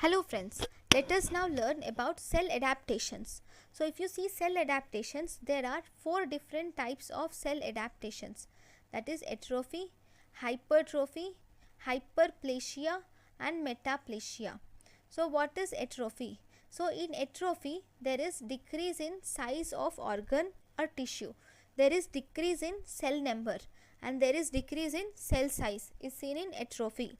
Hello friends, let us now learn about cell adaptations. So if you see cell adaptations, there are 4 different types of cell adaptations, that is atrophy, hypertrophy, hyperplasia and metaplasia. So what is atrophy? So in atrophy there is decrease in size of organ or tissue, there is decrease in cell number and there is decrease in cell size is seen in atrophy.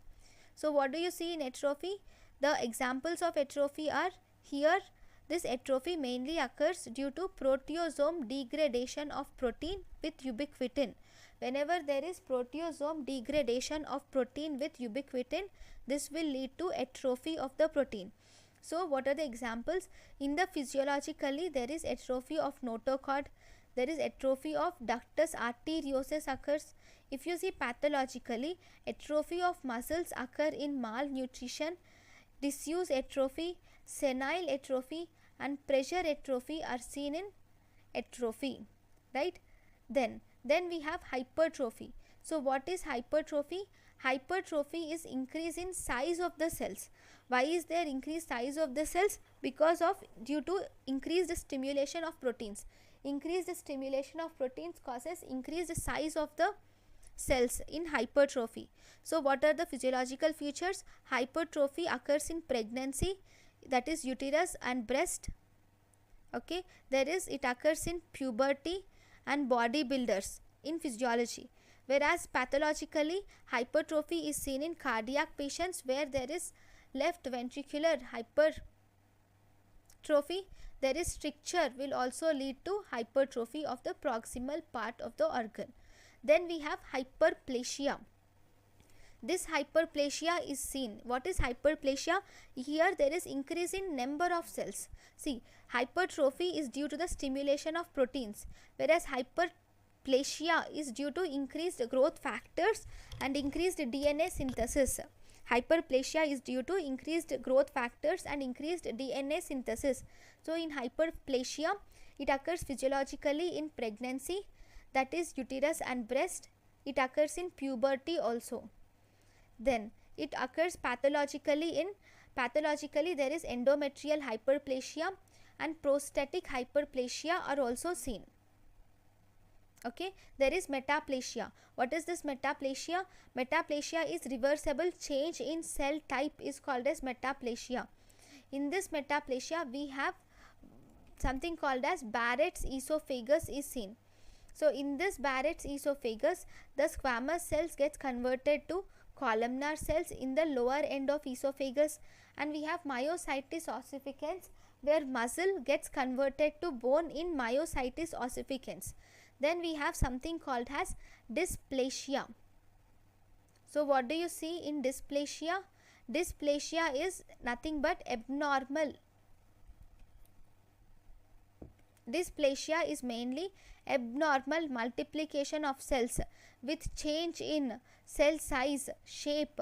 So what do you see in atrophy? The examples of atrophy are here. This atrophy mainly occurs due to proteasome degradation of protein with ubiquitin. Whenever there is proteasome degradation of protein with ubiquitin, this will lead to atrophy of the protein. So what are the examples? In the physiologically, there is atrophy of notochord, there is atrophy of ductus arteriosus occurs. If you see pathologically, atrophy of muscles occur in malnutrition, disuse atrophy, senile atrophy and pressure atrophy are seen in atrophy, right? Then we have hypertrophy. So what is hypertrophy? Hypertrophy is increase in size of the cells. Why is there increased size of the cells? Because of due to increased stimulation of proteins. Increased stimulation of proteins causes increased size of the cells in hypertrophy. So what are the physiological features? Hypertrophy occurs in pregnancy, that is uterus and breast. Okay, it occurs in puberty and bodybuilders in physiology. Whereas pathologically, hypertrophy is seen in cardiac patients where there is left ventricular hypertrophy. There is stricture will also lead to hypertrophy of the proximal part of the organ. Then we have hyperplasia. This hyperplasia is seen. What is hyperplasia? Here there is increase in number of cells. See, hypertrophy is due to the stimulation of proteins, whereas hyperplasia is due to increased growth factors and increased DNA synthesis. Hyperplasia is due to increased growth factors and increased DNA synthesis. So in hyperplasia, it occurs physiologically in pregnancy, that is uterus and breast. It occurs in puberty also. Then it occurs pathologically there is endometrial hyperplasia and prostatic hyperplasia are also seen. Okay, there is metaplasia. What is this metaplasia? Metaplasia is reversible change in cell type is called as metaplasia. In this metaplasia we have something called as Barrett's esophagus is seen. So in this Barrett's esophagus, the squamous cells gets converted to columnar cells in the lower end of esophagus, and we have myositis ossificans where muscle gets converted to bone in myositis ossificans. Then we have something called as dysplasia. So what do you see in dysplasia? Dysplasia is nothing but abnormal. Dysplasia is mainly abnormal multiplication of cells with change in cell size, shape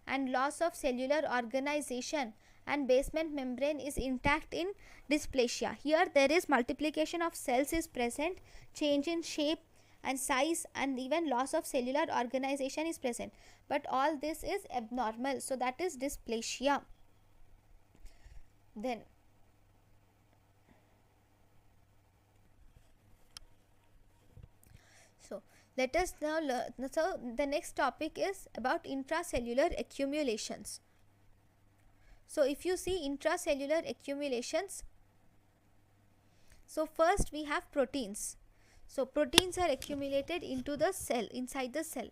and loss of cellular organization, and basement membrane is intact in dysplasia. Here there is multiplication of cells is present, change in shape and size and even loss of cellular organization is present, but all this is abnormal, so that is dysplasia. Then let us now learn. So the next topic is about intracellular accumulations. So if you see intracellular accumulations, so first we have proteins. So proteins are accumulated into the cell, inside the cell.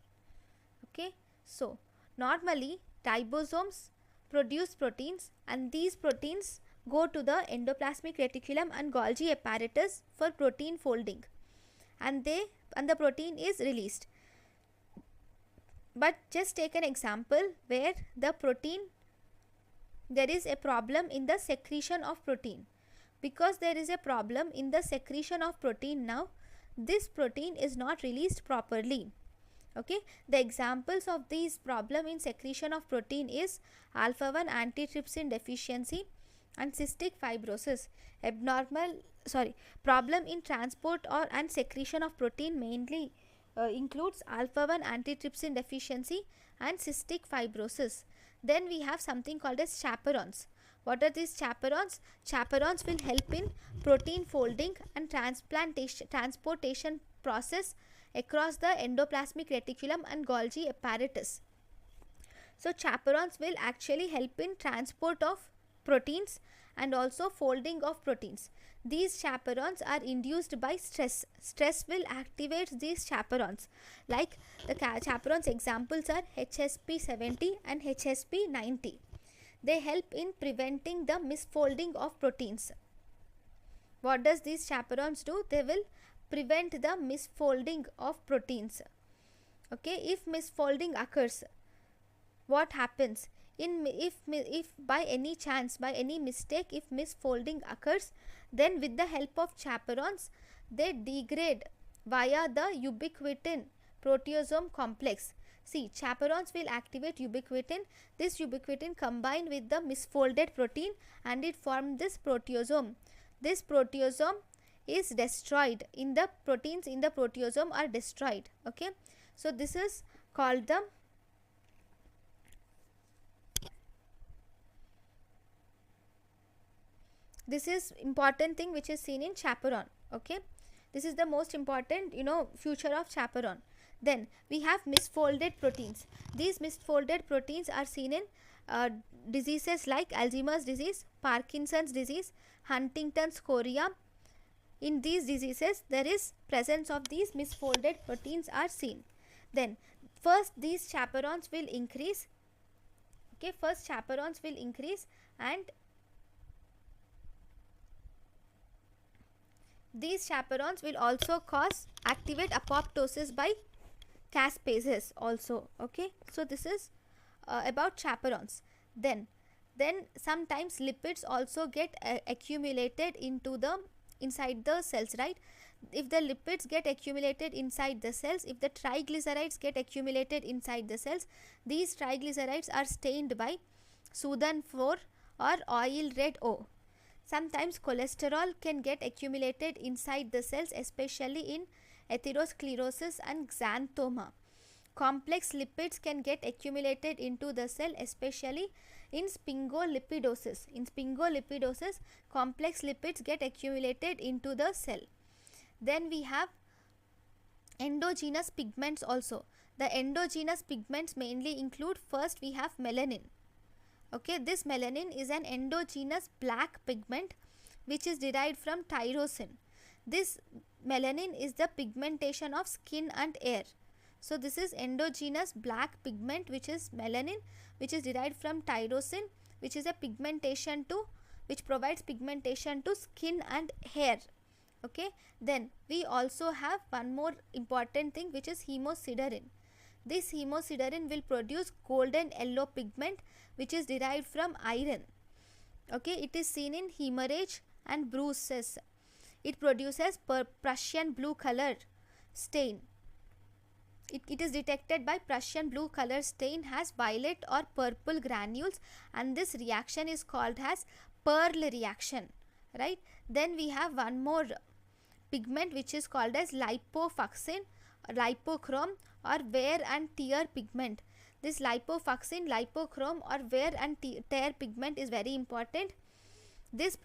Okay, so normally ribosomes produce proteins and these proteins go to the endoplasmic reticulum and Golgi apparatus for protein folding, and the protein is released. But just take an example where the protein, there is a problem in the secretion of protein. Because there is a problem in the secretion of protein now, this protein is not released properly. Okay, the examples of these problem in secretion of protein is alpha-1 antitrypsin deficiency and cystic fibrosis. Problem in transport and secretion of protein mainly includes alpha-1 antitrypsin deficiency and cystic fibrosis. Then we have something called as chaperones. What are these chaperones? Chaperones will help in protein folding and transportation process across the endoplasmic reticulum and Golgi apparatus. So chaperones will actually help in transport of proteins and also folding of proteins. These chaperones are induced by stress. Stress will activate these chaperones. Like the chaperones examples are HSP70 and HSP90. They help in preventing the misfolding of proteins. What does these chaperones do? They will prevent the misfolding of proteins. Okay, if misfolding occurs, what happens? If by any chance, by any mistake, if misfolding occurs, then with the help of chaperones, they degrade via the ubiquitin proteasome complex. See, chaperones will activate ubiquitin. This ubiquitin combine with the misfolded protein and it forms this proteasome. This proteasome is destroyed. In the proteins in the proteasome are destroyed. Okay, so this is called the this is important thing which is seen in chaperone. Okay, this is the most important future of chaperone. Then we have misfolded proteins. These misfolded proteins are seen in diseases like Alzheimer's disease, Parkinson's disease, Huntington's chorea. In these diseases there is presence of these misfolded proteins are seen. Then first these chaperones will increase. Okay, first chaperones will increase and these chaperones will also activate apoptosis by caspases also. Okay, so this is about chaperones. Then sometimes lipids also get accumulated inside the cells, right? If the lipids get accumulated inside the cells, if the triglycerides get accumulated inside the cells, these triglycerides are stained by Sudan 4 or oil red O. Sometimes cholesterol can get accumulated inside the cells, especially in atherosclerosis and xanthoma. Complex lipids can get accumulated into the cell, especially in sphingolipidosis. In sphingolipidosis, complex lipids get accumulated into the cell. Then we have endogenous pigments also. The endogenous pigments mainly include, first we have melanin. Okay, this melanin is an endogenous black pigment which is derived from tyrosine. This melanin is the pigmentation of skin and hair. So this is endogenous black pigment which is melanin, which is derived from tyrosine, which is a pigmentation which provides pigmentation to skin and hair. Okay, then we also have one more important thing which is hemosiderin. This hemosiderin will produce golden yellow pigment which is derived from iron. Okay, it is seen in hemorrhage and bruises. It produces Prussian blue color stain. It is detected by Prussian blue color stain has violet or purple granules, and this reaction is called as Pearl reaction, right? Then we have one more pigment which is called as lipofuxin, lipochrome or wear and tear pigment. This lipofuxin, lipochrome or wear and tear pigment is very important. This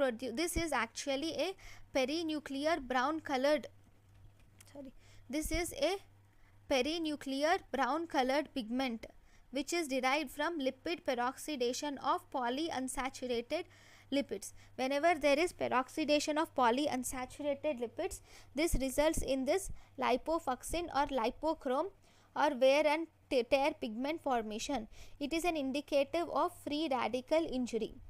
is actually a perinuclear brown colored pigment which is derived from lipid peroxidation of polyunsaturated lipids. Whenever there is peroxidation of polyunsaturated lipids, this results in this lipofuxin or lipochrome or wear and tear pigment formation. It is an indicative of free radical injury.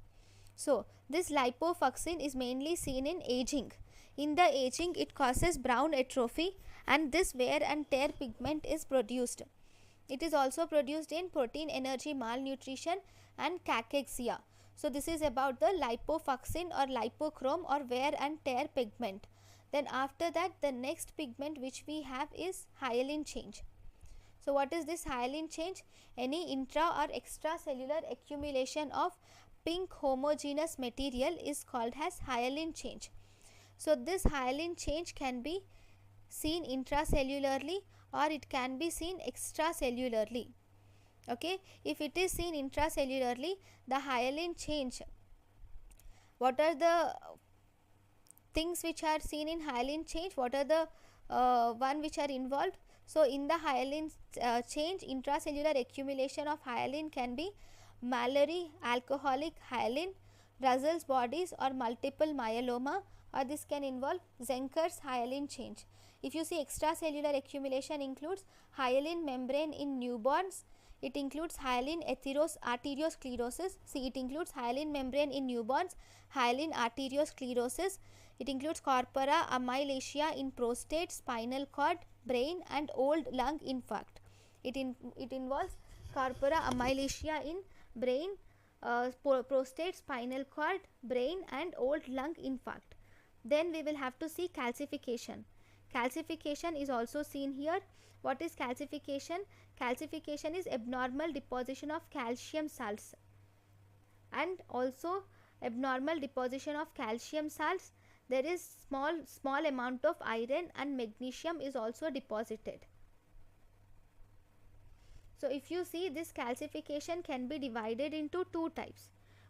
So this lipofuxin is mainly seen in aging. In the aging, it causes brown atrophy and this wear and tear pigment is produced. It is also produced in protein energy malnutrition and cachexia. So this is about the lipofuxin or lipochrome or wear and tear pigment. Then after that, the next pigment which we have is hyaline change. So what is this hyaline change? Any intra or extracellular accumulation of pink homogeneous material is called as hyaline change. So this hyaline change can be seen intracellularly or it can be seen extracellularly. Okay, if it is seen intracellularly, the hyaline change what are the things which are seen in hyaline change, what are the one which are involved. So in the hyaline change, intracellular accumulation of hyaline can be Mallory alcoholic hyaline, Russell's bodies, or multiple myeloma, or this can involve Zenker's hyaline change. If you see, extracellular accumulation includes hyaline membrane in newborns, it includes hyaline arteriosclerosis. See, it includes hyaline membrane in newborns, hyaline arteriosclerosis. It includes corpora amylacia in prostate, spinal cord, brain, and old lung infarct. It involves corpora amylacia in brain, prostate, spinal cord, brain, and old lung infarct. Then we will have to see calcification. Calcification is also seen here. What is calcification? Calcification is abnormal deposition of calcium salts, and also abnormal deposition of calcium salts. There is small amount of iron and magnesium is also deposited. So if you see, this calcification can be divided into two types.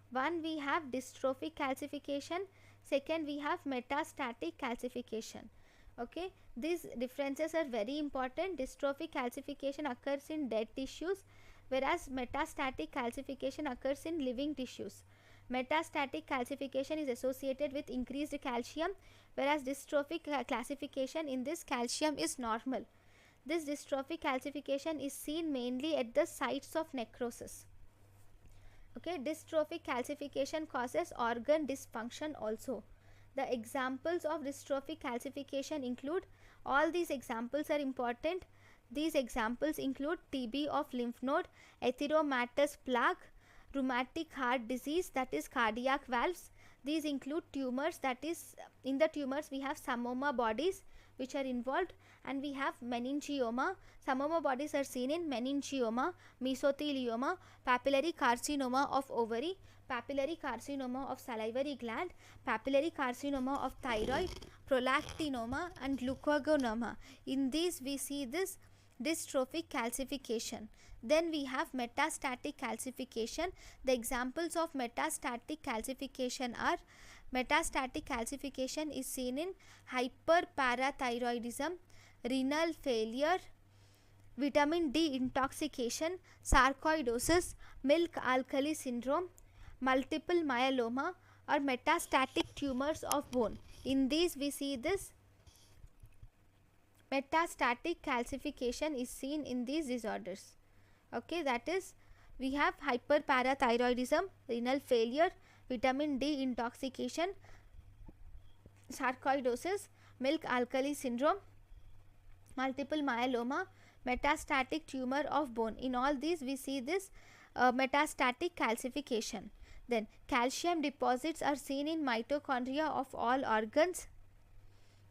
One, we have dystrophic calcification. Second, we have metastatic calcification. Okay, these differences are very important. Dystrophic calcification occurs in dead tissues, whereas metastatic calcification occurs in living tissues. Metastatic calcification is associated with increased calcium, whereas dystrophic calcification, in this calcium is normal. This dystrophic calcification is seen mainly at the sites of necrosis. Okay, dystrophic calcification causes organ dysfunction also. The examples of dystrophic calcification include, all these examples are important. These examples include TB of lymph node, erythematous plaque, rheumatic heart disease, that is cardiac valves. These include tumors, that is, in the tumors we have samoma bodies which are involved, and we have meningioma. Samoma bodies are seen in meningioma, mesothelioma, papillary carcinoma of ovary, papillary carcinoma of salivary gland, papillary carcinoma of thyroid, prolactinoma, and glucagonoma. In these we see this dystrophic calcification. Then we have metastatic calcification. The examples of metastatic calcification are, metastatic calcification is seen in hyperparathyroidism, renal failure, vitamin D intoxication, sarcoidosis, milk alkali syndrome, multiple myeloma, or metastatic tumors of bone. In these we see this metastatic calcification is seen in these disorders. Okay, that is, we have hyperparathyroidism, renal failure, vitamin D intoxication, sarcoidosis, milk alkali syndrome, multiple myeloma, metastatic tumor of bone. In all these we see this metastatic calcification. Then calcium deposits are seen in mitochondria of all organs.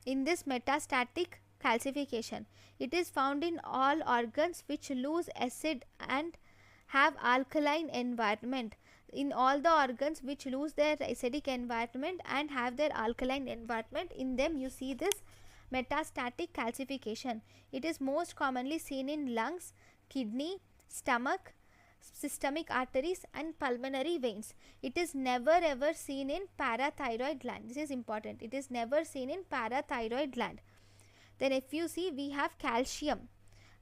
In this metastatic calcification, it is found in all organs which lose acid and have alkaline environment. In all the organs which lose their acidic environment and have their alkaline environment, in them you see this metastatic calcification. It is most commonly seen in lungs, kidney, stomach, systemic arteries, and pulmonary veins. It is never ever seen in parathyroid gland. This is important. It is never seen in parathyroid gland. Then if you see, we have calcium.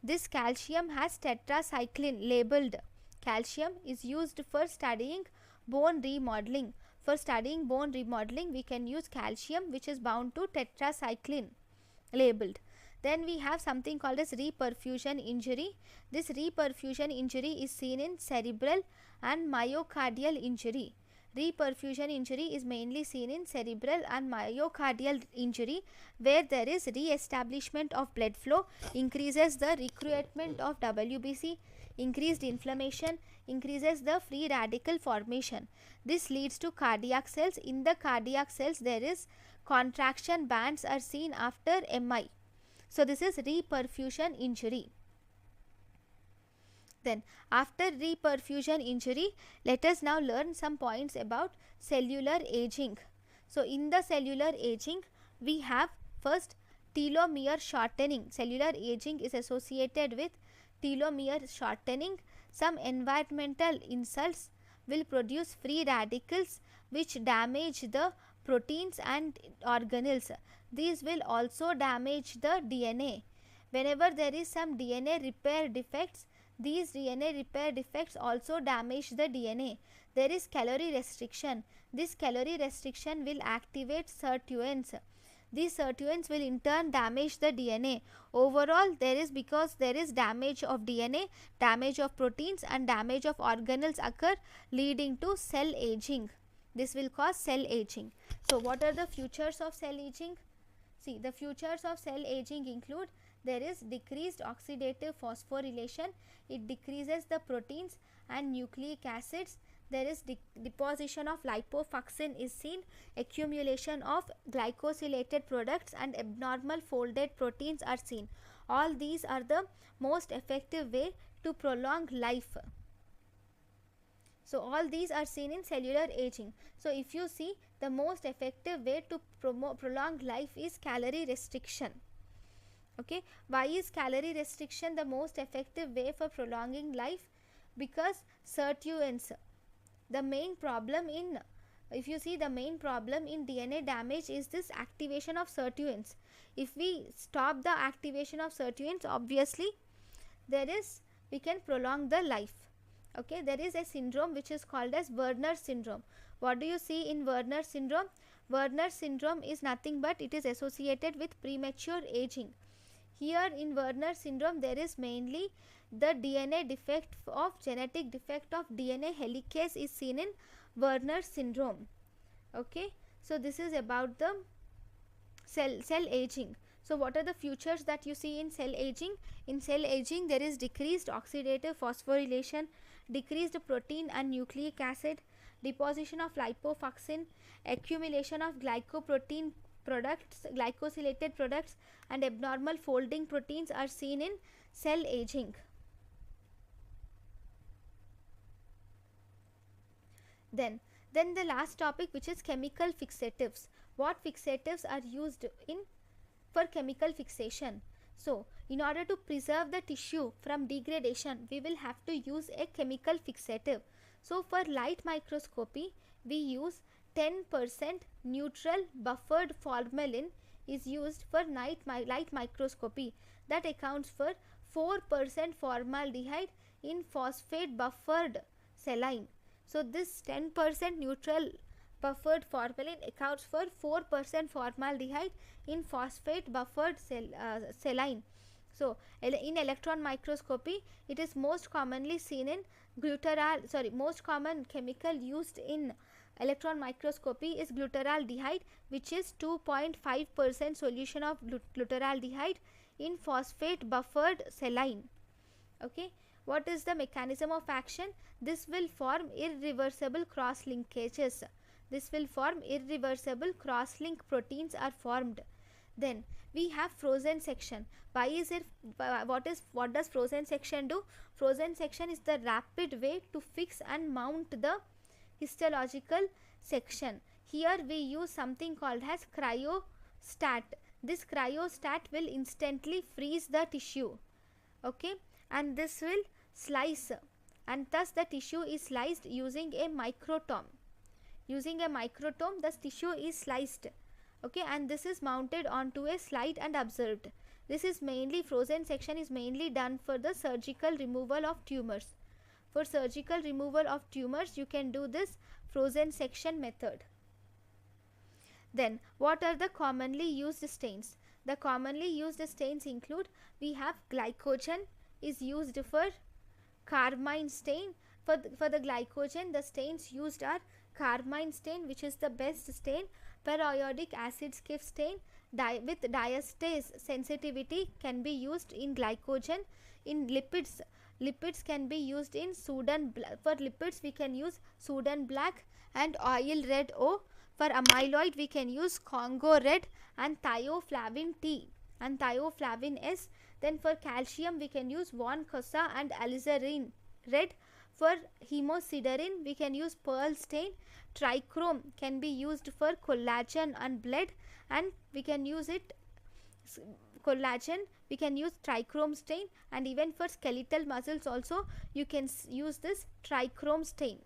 This calcium has tetracycline labeled. Calcium is used for studying bone remodeling. For studying bone remodeling, we can use calcium which is bound to tetracycline labeled. Then we have something called as reperfusion injury. This reperfusion injury is seen in cerebral and myocardial injury. Reperfusion injury is mainly seen in cerebral and myocardial injury, where there is re-establishment of blood flow, increases the recruitment of WBC, increased inflammation, increases the free radical formation. This leads to cardiac cells. In the cardiac cells there is contraction bands are seen after MI. So this is reperfusion injury. Then after reperfusion injury, let us now learn some points about cellular aging. So in the cellular aging, we have first telomere shortening. Cellular aging is associated with telomere shortening. Some environmental insults will produce free radicals which damage the proteins and organelles. These will also damage the DNA. Whenever there is some DNA repair defects, these DNA repair defects also damage the DNA. There is calorie restriction. This calorie restriction will activate sirtuins. These sirtuins will in turn damage the DNA. Overall, because there is damage of DNA, damage of proteins and damage of organelles occur, leading to cell aging. This will cause cell aging. So what are the futures of cell aging? See, the futures of cell aging include: there is decreased oxidative phosphorylation, it decreases the proteins and nucleic acids. There is deposition of lipofunctin is seen, accumulation of glycosylated products and abnormal folded proteins are seen. All these are the most effective way to prolong life. So all these are seen in cellular aging. So if you see, the most effective way to prolong life is calorie restriction. Okay, why is calorie restriction the most effective way for prolonging life? Because sirtuins, the main problem in, if you see, the main problem in DNA damage is this activation of sirtuins. If we stop the activation of sirtuins, obviously we can prolong the life. Okay, there is a syndrome which is called as Werner syndrome. What do you see in Werner syndrome? Werner syndrome is nothing but it is associated with premature aging. Here in Werner syndrome, there is mainly the DNA defect of genetic defect of DNA helicase is seen in Werner syndrome. Okay, so this is about the cell aging. So what are the futures that you see in cell aging? In cell aging, there is decreased oxidative phosphorylation, decreased protein and nucleic acid, deposition of lipofunctin, accumulation of glycoprotein products, glycosylated products and abnormal folding proteins are seen in cell aging. Then the last topic, which is chemical fixatives. What fixatives are used for chemical fixation? So in order to preserve the tissue from degradation, we will have to use a chemical fixative. So for light microscopy, we use 10% neutral buffered formalin is used for light microscopy. That accounts for 4% formaldehyde in phosphate buffered saline. So this 10% neutral buffered formalin accounts for 4% formaldehyde in phosphate buffered saline. So in electron microscopy, it is most commonly seen in most common chemical used in electron microscopy is glutaraldehyde, which is 2.5% solution of glutaraldehyde in phosphate buffered saline. Okay, what is the mechanism of action? This will form irreversible cross linkages. This will form irreversible cross link proteins are formed. Then we have frozen section. Why is it? What does frozen section do? Frozen section is the rapid way to fix and mount the histological section. Here we use something called as cryostat. This cryostat will instantly freeze the tissue. Okay, and this will slice, and thus the tissue is sliced using a microtome. Using a microtome, the tissue is sliced. Okay, and this is mounted onto a slide and observed. This is mainly, frozen section is mainly done for the surgical removal of tumors. For surgical removal of tumors, you can do this frozen section method. Then what are the commonly used stains? The commonly used stains include, we have glycogen is used for carmine stain. For the glycogen, the stains used are carmine stain, which is the best stain, periodic acid skip stain, with diastase sensitivity can be used in glycogen. In lipids can be used in Sudan. For lipids we can use Sudan black and oil red O. For amyloid we can use Congo red and thioflavin T and thioflavin S. Then for calcium we can use von Cosa and alizarin red. For hemosiderin we can use pearl stain. Trichrome can be used for collagen and blood, and we can use it collagen, we can use trichrome stain, and even for skeletal muscles also you can use this trichrome stain.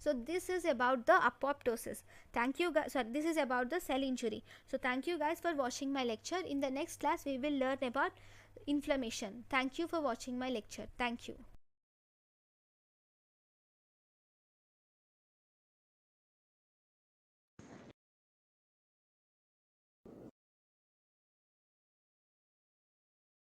So this is about the apoptosis. Thank you guys. This is about the cell injury. So thank you guys for watching my lecture. In the next class we will learn about inflammation. Thank you for watching my lecture. Thank you.